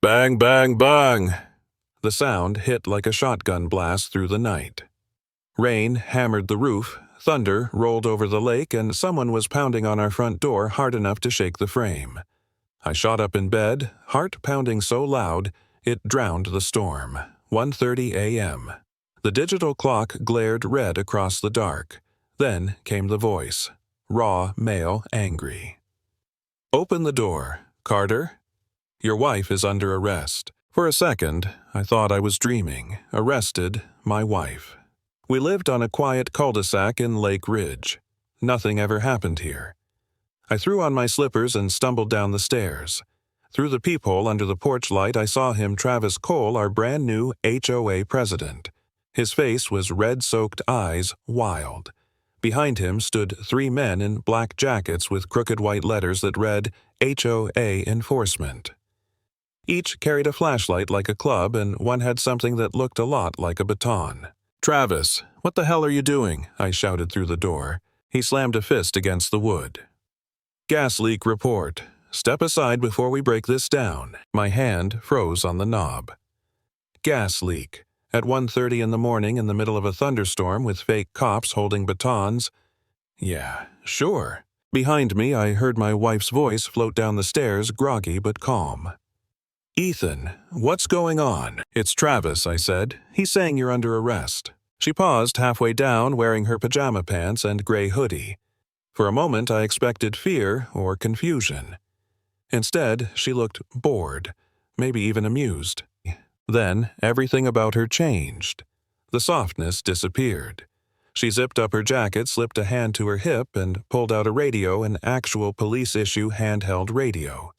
Bang, bang, bang! The sound hit like a shotgun blast through the night. Rain hammered the roof, thunder rolled over the lake, and someone was pounding on our front door hard enough to shake the frame. I shot up in bed, heart pounding so loud it drowned the storm. 1:30 a.m. The digital clock glared red across the dark. Then came the voice, raw, male, angry. "Open the door, Carter. Your wife is under arrest." For a second, I thought I was dreaming. Arrested, my wife. We lived on a quiet cul-de-sac in Lake Ridge. Nothing ever happened here. I threw on my slippers and stumbled down the stairs. Through the peephole under the porch light, I saw him, Travis Cole, our brand new HOA president. His face was red-soaked eyes, wild. Behind him stood three men in black jackets with crooked white letters that read HOA Enforcement. Each carried a flashlight like a club, and one had something that looked a lot like a baton. "Travis, what the hell are you doing?" I shouted through the door. He slammed a fist against the wood. "Gas leak report. Step aside before we break this down." My hand froze on the knob. Gas leak. At 1:30 in the morning in the middle of a thunderstorm with fake cops holding batons. Yeah, sure. Behind me, I heard my wife's voice float down the stairs, groggy but calm. "Ethan, what's going on?" "It's Travis," I said. "He's saying you're under arrest." She paused halfway down, wearing her pajama pants and gray hoodie. For a moment, I expected fear or confusion. Instead, she looked bored, maybe even amused. Then, everything about her changed. The softness disappeared. She zipped up her jacket, slipped a hand to her hip, and pulled out a radio, an actual police-issue handheld radio.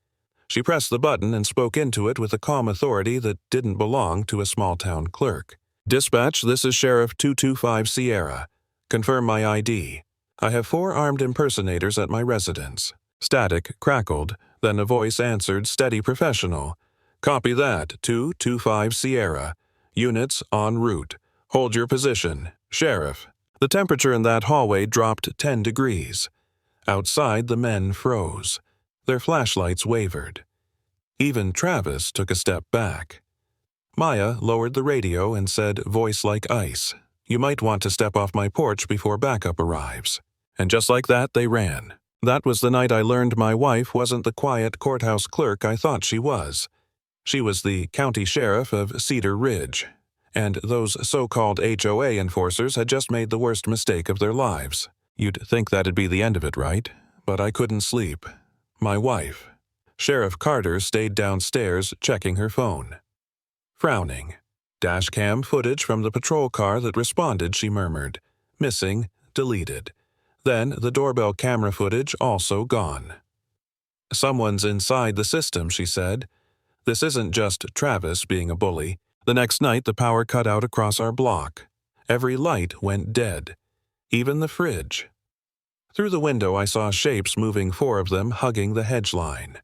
She pressed the button and spoke into it with a calm authority that didn't belong to a small-town clerk. "Dispatch, this is Sheriff 225 Sierra. Confirm my ID. I have 4 armed impersonators at my residence." Static crackled, then a voice answered, steady, professional. "Copy that, 225 Sierra. Units en route. Hold your position. Sheriff." The temperature in that hallway dropped 10 degrees. Outside, the men froze. Their flashlights wavered. Even Travis took a step back. Maya lowered the radio and said, voice like ice, "You might want to step off my porch before backup arrives." And just like that, they ran. That was the night I learned my wife wasn't the quiet courthouse clerk I thought she was. She was the county sheriff of Cedar Ridge. And those so-called HOA enforcers had just made the worst mistake of their lives. You'd think that'd be the end of it, right? But I couldn't sleep. My wife. Sheriff Carter stayed downstairs checking her phone. Frowning. "Dashcam footage from the patrol car that responded," she murmured. "Missing, deleted. Then the doorbell camera footage also gone." "Someone's inside the system," she said. "This isn't just Travis being a bully. The next night the power cut out across our block. Every light went dead. Even the fridge. Through the window I saw shapes moving, 4 of them hugging the hedge line.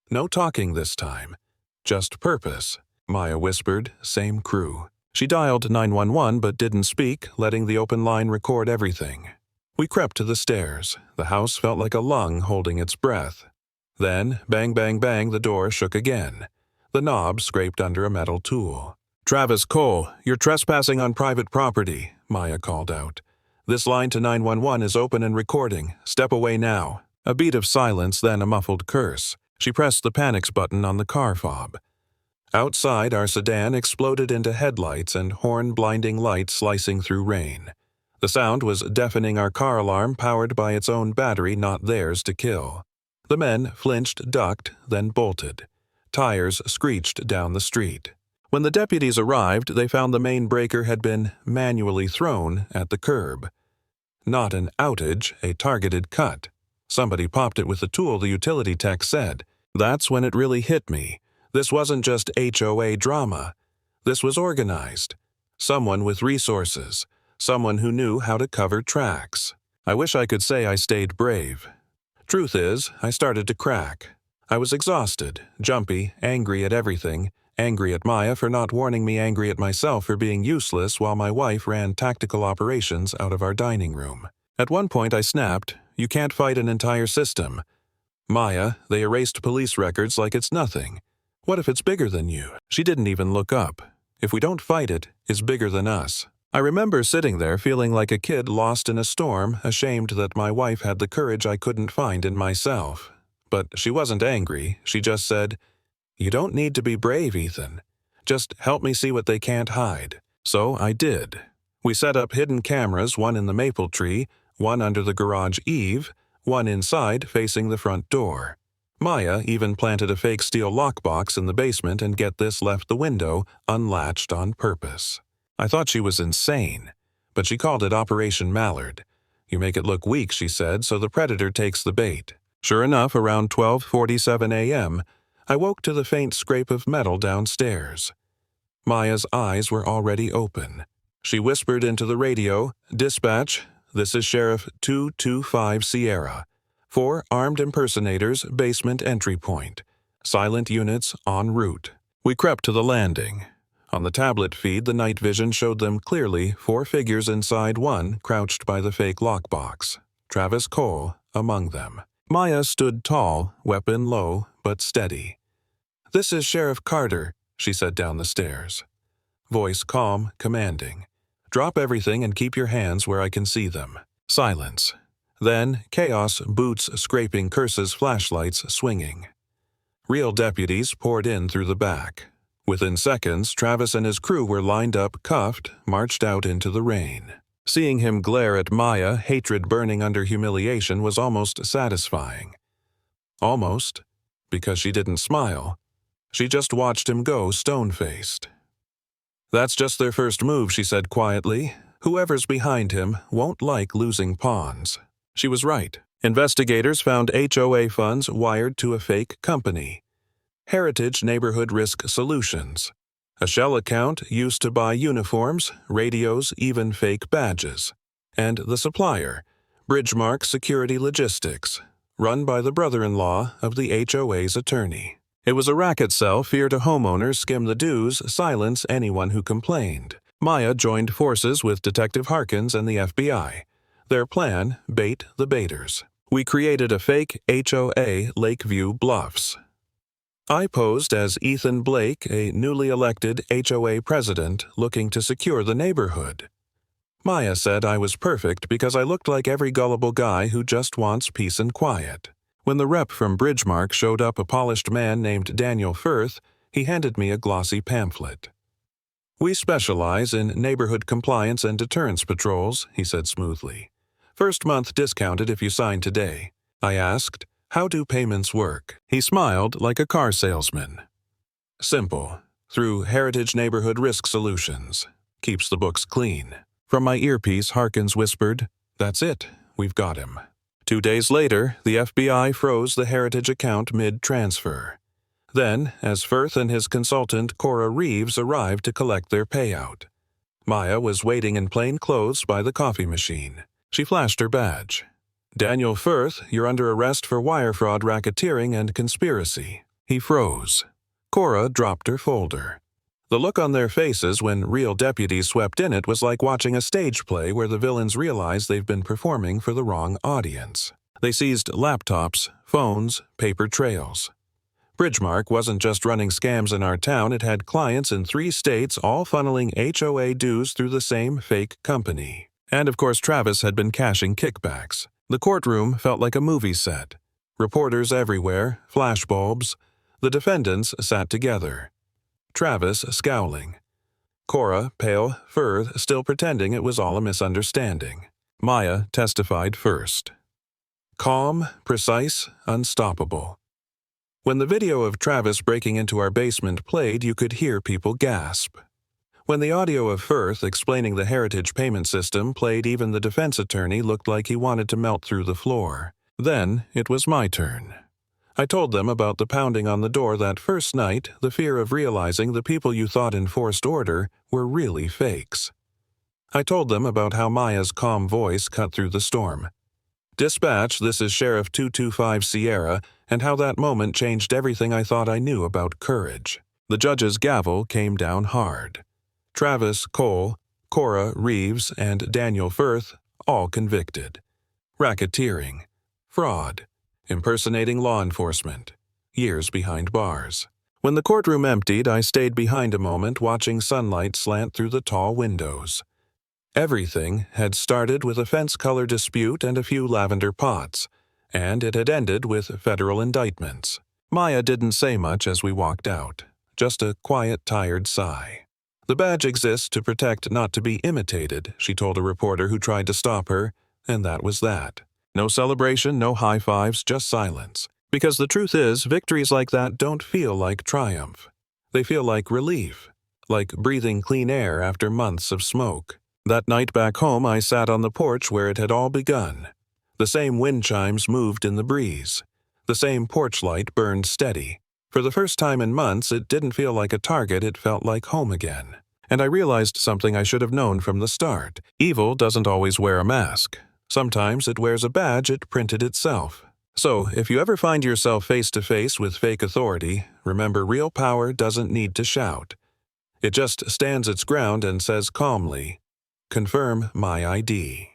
No talking this time. Just purpose." Maya whispered, "Same crew." She dialed 911 but didn't speak, letting the open line record everything. We crept to the stairs. The house felt like a lung holding its breath. Then, bang, bang, bang, the door shook again. The knob scraped under a metal tool. "Travis Cole, you're trespassing on private property," Maya called out. "This line to 911 is open and recording. Step away now." A beat of silence, then a muffled curse. She pressed the panics button on the car fob. Outside, our sedan exploded into headlights and horn-blinding light slicing through rain. The sound was deafening, our car alarm powered by its own battery, not theirs to kill. The men flinched, ducked, then bolted. Tires screeched down the street. When the deputies arrived, they found the main breaker had been manually thrown at the curb. Not an outage, a targeted cut. Somebody popped it with a tool, the utility tech said. That's when it really hit me. This wasn't just HOA drama. This was organized. Someone with resources. Someone who knew how to cover tracks. I wish I could say I stayed brave. Truth is, I started to crack. I was exhausted, jumpy, angry at everything, angry at Maya for not warning me, angry at myself for being useless while my wife ran tactical operations out of our dining room. At one point I snapped, "You can't fight an entire system. Maya, they erased police records like it's nothing. What if it's bigger than you? She didn't even look up. If we don't fight it, it's bigger than us. I remember sitting there feeling like a kid lost in a storm, ashamed that my wife had the courage I couldn't find in myself. But she wasn't angry. She just said, "You don't need to be brave, Ethan. Just help me see what they can't hide." So I did. We set up hidden cameras, one in the maple tree, one under the garage eave, one inside facing the front door. Maya even planted a fake steel lockbox in the basement and, get this, left the window unlatched on purpose. I thought she was insane, but she called it Operation Mallard. "You make it look weak," she said, "so the predator takes the bait." Sure enough, around 12:47 a.m., I woke to the faint scrape of metal downstairs. Maya's eyes were already open. She whispered into the radio, "Dispatch, this is Sheriff 225 Sierra. 4 armed impersonators, basement entry point. Silent units en route." We crept to the landing. On the tablet feed, the night vision showed them clearly, 4 figures inside one, crouched by the fake lockbox. Travis Cole among them. Maya stood tall, weapon low, but steady. "This is Sheriff Carter," she said down the stairs. Voice calm, commanding. "Drop everything and keep your hands where I can see them." Silence. Then chaos, boots scraping, curses, flashlights swinging. Real deputies poured in through the back. Within seconds, Travis and his crew were lined up, cuffed, marched out into the rain. Seeing him glare at Maya, hatred burning under humiliation, was almost satisfying. Almost, because she didn't smile. She just watched him go, stone-faced. "That's just their first move," she said quietly. "Whoever's behind him won't like losing pawns." She was right. Investigators found HOA funds wired to a fake company. Heritage Neighborhood Risk Solutions. A shell account used to buy uniforms, radios, even fake badges. And the supplier, Bridgemark Security Logistics, run by the brother-in-law of the HOA's attorney. It was a racket cell, fear to homeowners, skim the dues, silence anyone who complained. Maya joined forces with Detective Harkins and the FBI. Their plan, bait the baiters. We created a fake HOA Lakeview Bluffs. I posed as Ethan Blake, a newly elected HOA president looking to secure the neighborhood. Maya said I was perfect because I looked like every gullible guy who just wants peace and quiet. When the rep from Bridgemark showed up, a polished man named Daniel Firth, he handed me a glossy pamphlet. "We specialize in neighborhood compliance and deterrence patrols," he said smoothly. "First month discounted if you sign today." I asked, "How do payments work?" He smiled like a car salesman. "Simple. Through Heritage Neighborhood Risk Solutions. Keeps the books clean." From my earpiece, Harkins whispered, "That's it. We've got him." 2 days later, the FBI froze the Heritage account mid-transfer. Then, as Firth and his consultant Cora Reeves arrived to collect their payout, Maya was waiting in plain clothes by the coffee machine. She flashed her badge. "Daniel Firth, you're under arrest for wire fraud, racketeering, and conspiracy." He froze. Cora dropped her folder. The look on their faces when real deputies swept in it was like watching a stage play where the villains realize they've been performing for the wrong audience. They seized laptops, phones, paper trails. Bridgemark wasn't just running scams in our town, it had clients in 3 states, all funneling HOA dues through the same fake company. And of course Travis had been cashing kickbacks. The courtroom felt like a movie set. Reporters everywhere, flashbulbs. The defendants sat together. Travis scowling. Cora, pale, Firth still pretending it was all a misunderstanding. Maya testified first. Calm, precise, unstoppable. When the video of Travis breaking into our basement played, you could hear people gasp. When the audio of Firth explaining the Heritage payment system played, even the defense attorney looked like he wanted to melt through the floor. Then it was my turn. I told them about the pounding on the door that first night, the fear of realizing the people you thought enforced order were really fakes. I told them about how Maya's calm voice cut through the storm. "Dispatch, this is Sheriff 225 Sierra," and how that moment changed everything I thought I knew about courage. The judge's gavel came down hard. Travis Cole, Cora Reeves, and Daniel Firth, all convicted. Racketeering, fraud, impersonating law enforcement, years behind bars. When the courtroom emptied, I stayed behind a moment watching sunlight slant through the tall windows. Everything had started with a fence color dispute and a few lavender pots, and it had ended with federal indictments. Maya didn't say much as we walked out, just a quiet, tired sigh. The badge exists to protect, not to be imitated, she told a reporter who tried to stop her, and that was that. No celebration, no high fives, just silence. Because the truth is, victories like that don't feel like triumph. They feel like relief, like breathing clean air after months of smoke. That night back home, I sat on the porch where it had all begun. The same wind chimes moved in the breeze. The same porch light burned steady. For the first time in months, it didn't feel like a target, it felt like home again. And I realized something I should have known from the start. Evil doesn't always wear a mask. Sometimes it wears a badge it printed itself. So, if you ever find yourself face to face with fake authority, remember real power doesn't need to shout. It just stands its ground and says calmly, "Confirm my ID."